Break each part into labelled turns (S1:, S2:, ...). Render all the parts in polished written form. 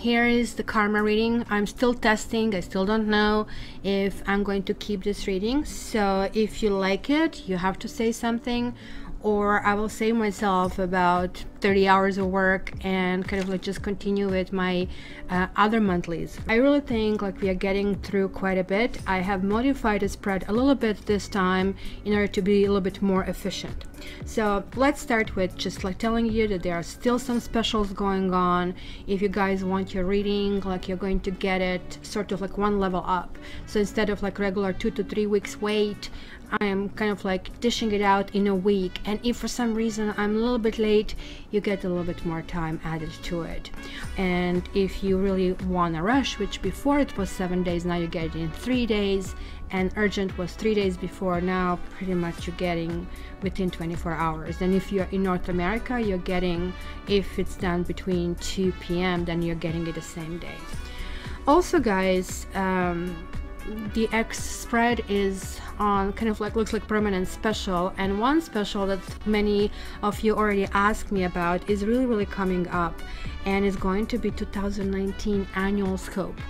S1: here is the karma reading. I'm still testing. I still don't know if I'm going to keep this reading. So if you like it, you have to say something, or I will save myself about 30 hours of work and kind of like just continue with my other monthlies. I really think like we are getting through quite a bit. I have modified the spread a little bit this time in order to be a little bit more efficient. So let's start with just like telling you that there are still some specials going on. If you guys want your reading, like you're going to get it sort of like one level up. So instead of like regular 2 to 3 weeks wait, I am kind of like dishing it out in a week, and if for some reason I'm a little bit late, you get a little bit more time added to it. And if you really want to rush, which before it was 7 days, now you get it in 3 days, and urgent was 3 days before, now pretty much you're getting within 24 hours. And if you're in North America, you're getting, if it's done between 2 p.m., then you're getting it the same day. Also guys, the X spread is on kind of like looks like permanent special, and one special that many of you already asked me about is really coming up, and is going to be 2019 annual scope.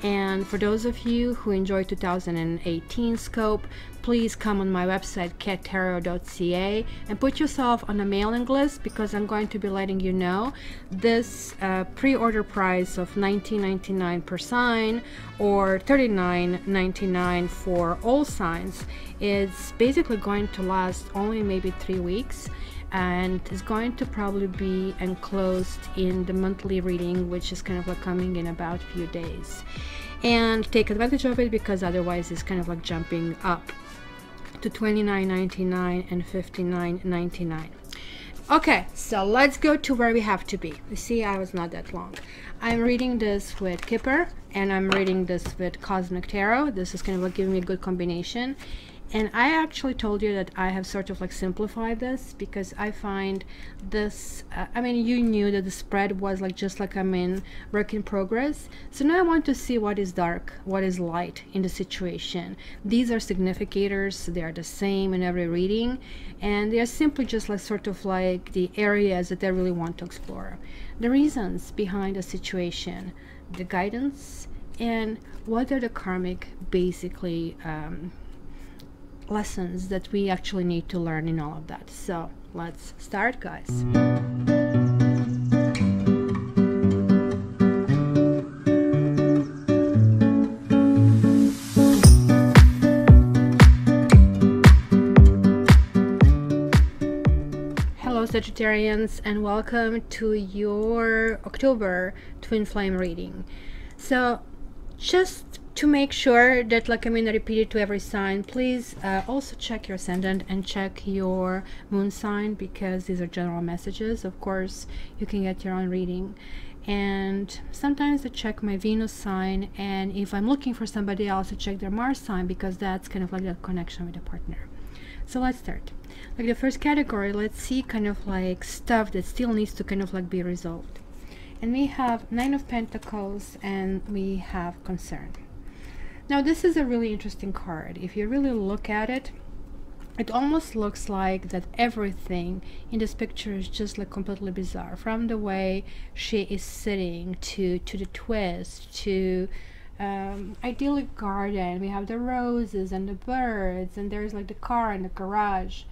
S1: And for those of you who enjoy 2018 scope, please come on my website cattarot.ca and put yourself on a mailing list, because I'm going to be letting you know this pre-order price of $19.99 per sign or $39.99 for all signs is basically going to last only maybe 3 weeks, and is going to probably be enclosed in the monthly reading, which is kind of like coming in about a few days. And take advantage of it, because otherwise it's kind of like jumping up to $29.99 and $59.99. Okay, so let's go to where we have to be. You see, I was not that long. I'm reading this with Kipper, and I'm reading this with Cosmic Tarot. This is kind of like giving me a good combination. And I actually told you that I have sort of like simplified this, because I find this, I mean, you knew that the spread was like just like I'm in work in progress. So now I want to see what is dark, what is light in the situation. These are significators. They are the same in every reading, and they are simply just like sort of like the areas that I really want to explore. The reasons behind the situation, the guidance, and what are the karmic basically lessons that we actually need to learn in all of that. So let's start, guys. Hello Sagittarians, and welcome to your October twin flame reading. So just to make sure that like I repeat it to every sign, please also check your ascendant and check your moon sign, because these are general messages. Of course you can get your own reading, and sometimes I check my Venus sign, and if I'm looking for somebody else, I check their Mars sign, because that's kind of like that connection with the partner. So let's start. Like the first category, let's see kind of like stuff that still needs to kind of like be resolved. And we have Nine of Pentacles, and we have concern. Now this is a really interesting card. If you really look at it, it almost looks like that everything in this picture is just like completely bizarre, from the way she is sitting to the twist, to idyllic garden. We have the roses and the birds, and there's like the car in the garage.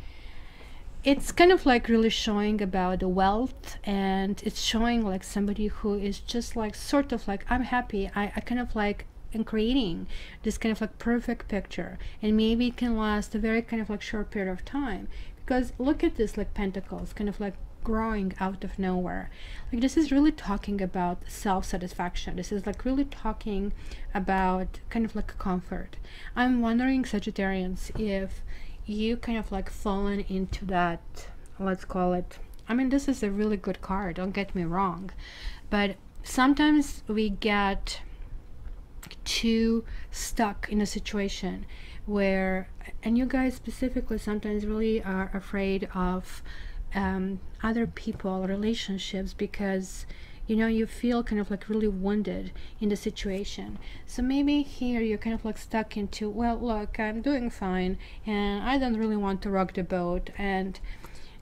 S1: It's kind of like really showing about the wealth, and it's showing like somebody who is just like sort of like, I'm happy, I kind of like in creating this kind of like perfect picture, and maybe it can last a very kind of like short period of time, because look at this, like pentacles kind of like growing out of nowhere. Like this is really talking about self-satisfaction. This is like really talking about kind of like comfort. I'm wondering, Sagittarians, if you kind of like fallen into that, let's call it, I mean, this is a really good card, don't get me wrong, but sometimes we get too stuck in a situation where, and you guys specifically sometimes really are afraid of other people, relationships, because you know you feel kind of like really wounded in the situation. So maybe here you're kind of like stuck into, well, look, I'm doing fine and I don't really want to rock the boat, and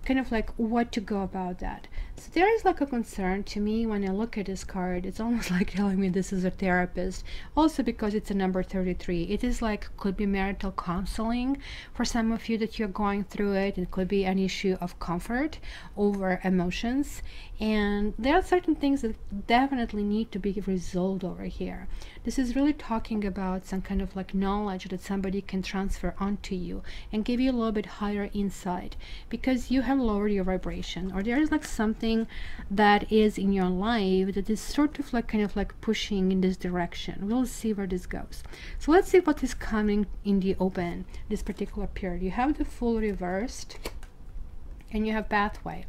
S1: kind of like what to go about that. So there is like a concern to me when I look at this card. It's almost like telling me this is a therapist. Also because it's a number 33. It is like, could be marital counseling for some of you that you're going through it. It could be an issue of comfort over emotions. And there are certain things that definitely need to be resolved over here. This is really talking about some kind of like knowledge that somebody can transfer onto you and give you a little bit higher insight, because you have lowered your vibration, or there is like something that is in your life that is sort of like kind of like pushing in this direction. We'll see where this goes. So let's see what is coming in the open this particular period. You have the Fool reversed and you have Pathway.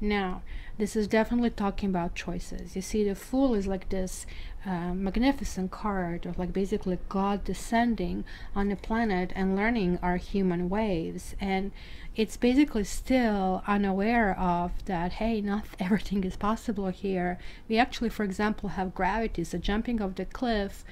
S1: Now this is definitely talking about choices. You see, the Fool is like this magnificent card of like basically God descending on the planet and learning our human ways, and it's basically still unaware of that, hey, not everything is possible here. We actually, for example, have gravity, so jumping off the cliff,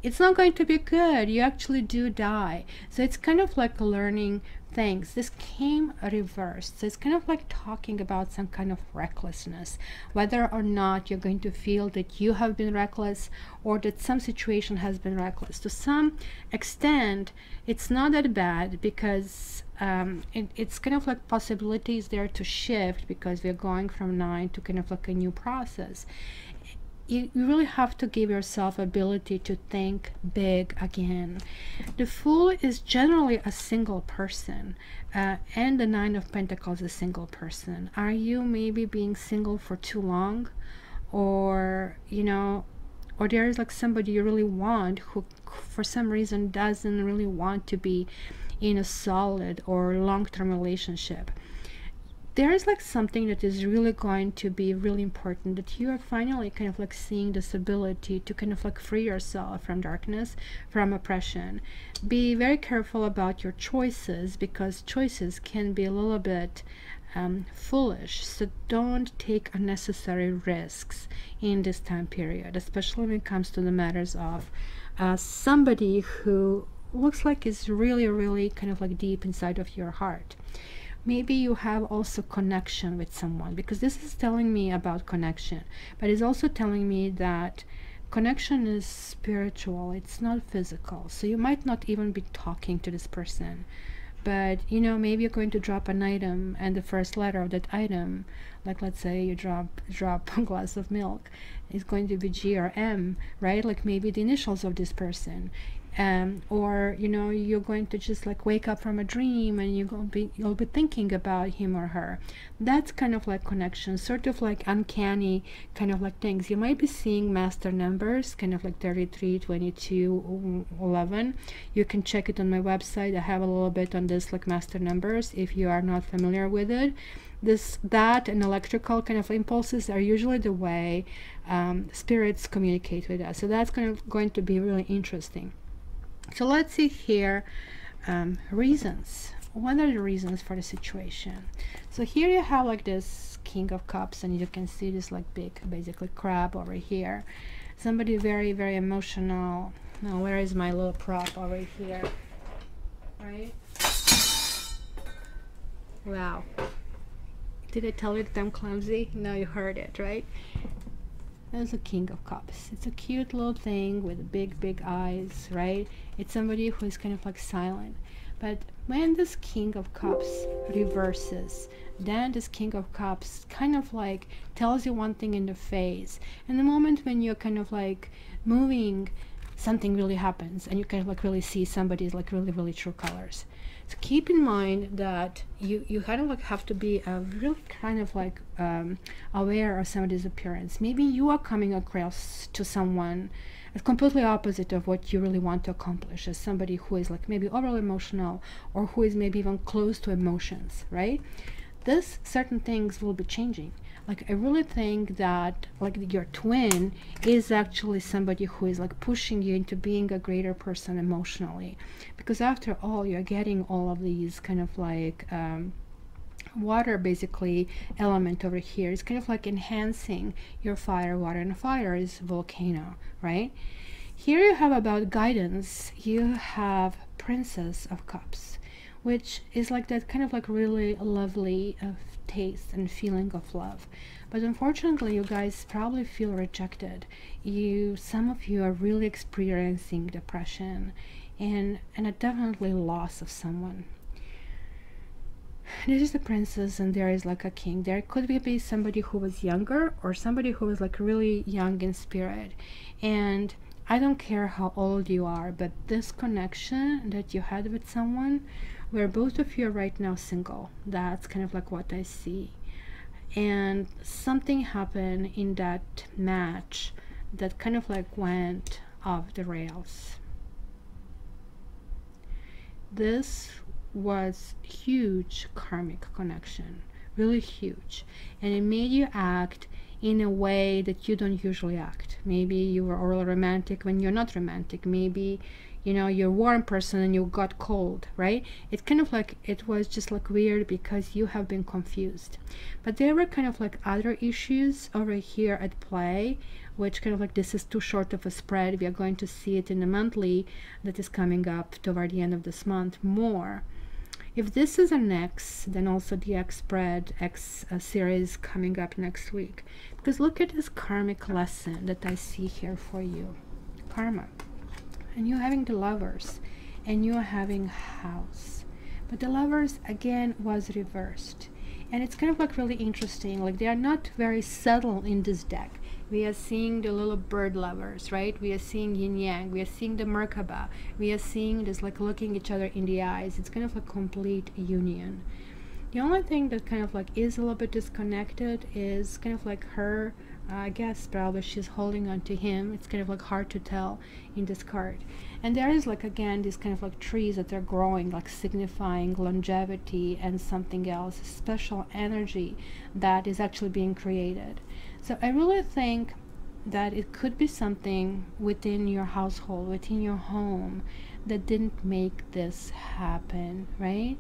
S1: it's not going to be good. You actually do die. So it's kind of like learning things. This came reversed, so it's kind of like talking about some kind of recklessness, whether or not you're going to feel that you have been reckless or that some situation has been reckless. To some extent it's not that bad, because it's kind of like possibilities there to shift, because we're going from 9 to kind of like a new process. You really have to give yourself ability to think big again. The Fool is generally a single person, and the 9 of Pentacles is a single person. Are you maybe being single for too long, or you know, or there is like somebody you really want who for some reason doesn't really want to be in a solid or long-term relationship? There is like something that is really going to be really important, that you are finally kind of like seeing this ability to kind of like free yourself from darkness, from oppression. Be very careful about your choices, because choices can be a little bit foolish. So don't take unnecessary risks in this time period, especially when it comes to the matters of somebody who looks like is really kind of like deep inside of your heart. Maybe you have also connection with someone, because this is telling me about connection, but it's also telling me that connection is spiritual, it's not physical. So you might not even be talking to this person, but you know, maybe you're going to drop an item, and the first letter of that item, like let's say you drop a glass of milk, is going to be G or M, right? Like maybe the initials of this person. Or you know, you're going to just like wake up from a dream and you'll be thinking about him or her. That's kind of like connection, sort of like uncanny kind of like things. You might be seeing master numbers, kind of like 33, 22, 11. You can check it on my website. I have a little bit on this like master numbers if you are not familiar with it. That and electrical kind of impulses are usually the way spirits communicate with us. So that's going to be really interesting. So let's see here, reasons. What are the reasons for the situation? So here you have like this King of Cups, and you can see this like big basically crab over here. Somebody very emotional. Now where is my little prop over here, right? Wow, did I tell you that I'm clumsy? No, you heard it, right? There's a King of Cups. It's a cute little thing with big eyes, right? It's somebody who is kind of like silent. But when this King of Cups reverses, then this King of Cups kind of like tells you one thing in the face. And the moment when you're kind of like moving, something really happens, and you kind of like really see somebody's like really true colors. So keep in mind that you kind of like have to be really kind of like aware of somebody's appearance. Maybe you are coming across to someone as completely opposite of what you really want to accomplish, as somebody who is like maybe overly emotional, or who is maybe even close to emotions, right? This certain things will be changing. Like I really think that like your twin is actually somebody who is like pushing you into being a greater person emotionally, because after all, you're getting all of these kind of like water basically element over here. It's kind of like enhancing your fire, water, and fire is volcano, right? Here you have about guidance. You have Princess of Cups, which is like that kind of like really lovely taste and feeling of love. But unfortunately, you guys probably feel rejected. Some of you are really experiencing depression and a definitely loss of someone. This is the princess and there is like a king. There could be somebody who was younger or somebody who was like really young in spirit. And I don't care how old you are, but this connection that you had with someone where both of you are right now single, that's kind of like what I see. And something happened in that match that kind of like went off the rails. This was huge karmic connection, really huge, and it made you act in a way that you don't usually act. Maybe you were all romantic when you're not romantic. Maybe, you know, you're a warm person and you got cold, right? It's kind of like, it was just like weird because you have been confused. But there were kind of like other issues over here at play, which kind of like, this is too short of a spread. We are going to see it in the monthly that is coming up toward the end of this month more. If this is an X, then also the X spread, X series coming up next week. Because look at this karmic lesson that I see here for you. Karma. And you're having the Lovers. And you're having House. But the Lovers, again, was reversed. And it's kind of like really interesting. Like, they are not very subtle in this deck. We are seeing the little bird lovers, right? We are seeing yin yang. We are seeing the Merkaba. We are seeing this like looking each other in the eyes. It's kind of a complete union. The only thing that kind of like is a little bit disconnected is kind of like her, I guess probably she's holding on to him. It's kind of like hard to tell in this card. And there is like, again, these kind of like trees that are growing, like signifying longevity and something else, special energy that is actually being created. So I really think that it could be something within your household, within your home, that didn't make this happen, right?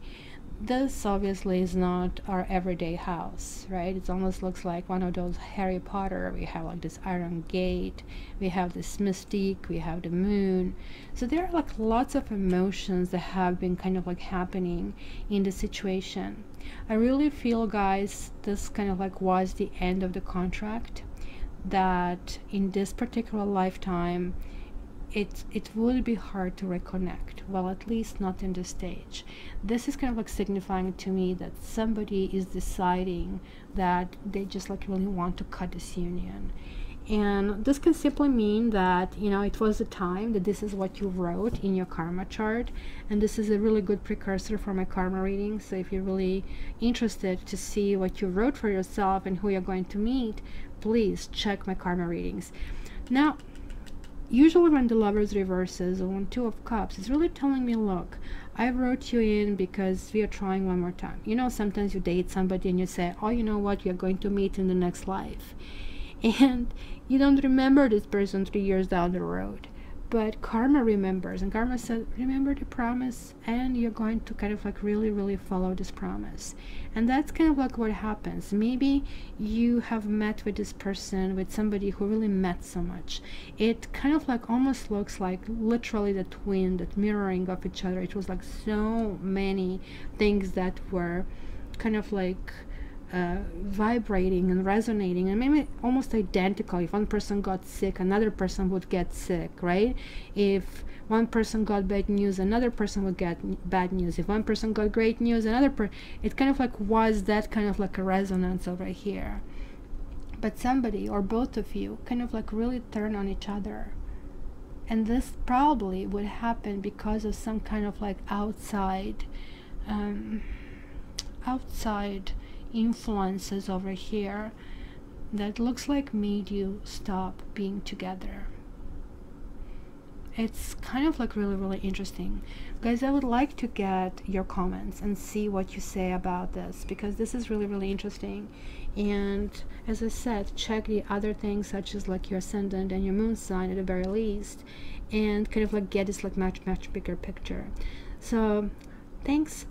S1: This obviously is not our everyday house, right? It almost looks like one of those Harry Potter. We have like this iron gate, we have this mystique, we have the moon. So there are like lots of emotions that have been kind of like happening in the situation. I really feel, guys, this kind of like was the end of the contract, that in this particular lifetime it would be hard to reconnect. Well, at least not in this stage. This is kind of like signifying to me that somebody is deciding that they just like really want to cut this union. And this can simply mean that, you know, it was a time that this is what you wrote in your karma chart, and this is a really good precursor for my karma reading. So if you're really interested to see what you wrote for yourself and who you're going to meet, please check my karma readings. Now, usually when the Lovers reverses on Two of Cups, it's really telling me, look, I wrote you in because we are trying one more time. You know, sometimes you date somebody and you say, oh, you know what, you're going to meet in the next life. And you don't remember this person 3 years down the road. But karma remembers, and karma said, remember the promise, and you're going to kind of like really, really follow this promise. And that's kind of like what happens. Maybe you have met with this person, with somebody who really meant so much. It kind of like almost looks like literally the twin, that mirroring of each other. It was like so many things that were kind of like vibrating and resonating, and maybe almost identical. If one person got sick, another person would get sick, right? If one person got bad news, another person would get bad news. If one person got great news, it kind of like was that kind of like a resonance over here. But somebody or both of you kind of like really turn on each other, and this probably would happen because of some kind of like outside influences over here that looks like made you stop being together. It's kind of like really, really interesting. Guys, I would like to get your comments and see what you say about this, because this is really, really interesting. And as I said, check the other things such as like your ascendant and your moon sign at the very least, and kind of like get this like much bigger picture. So thanks,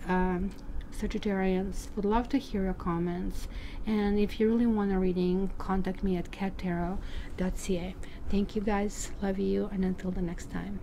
S1: Sagittarians. Would love to hear your comments, and if you really want a reading, contact me at cattarot.ca. Thank you guys, love you, and until the next time.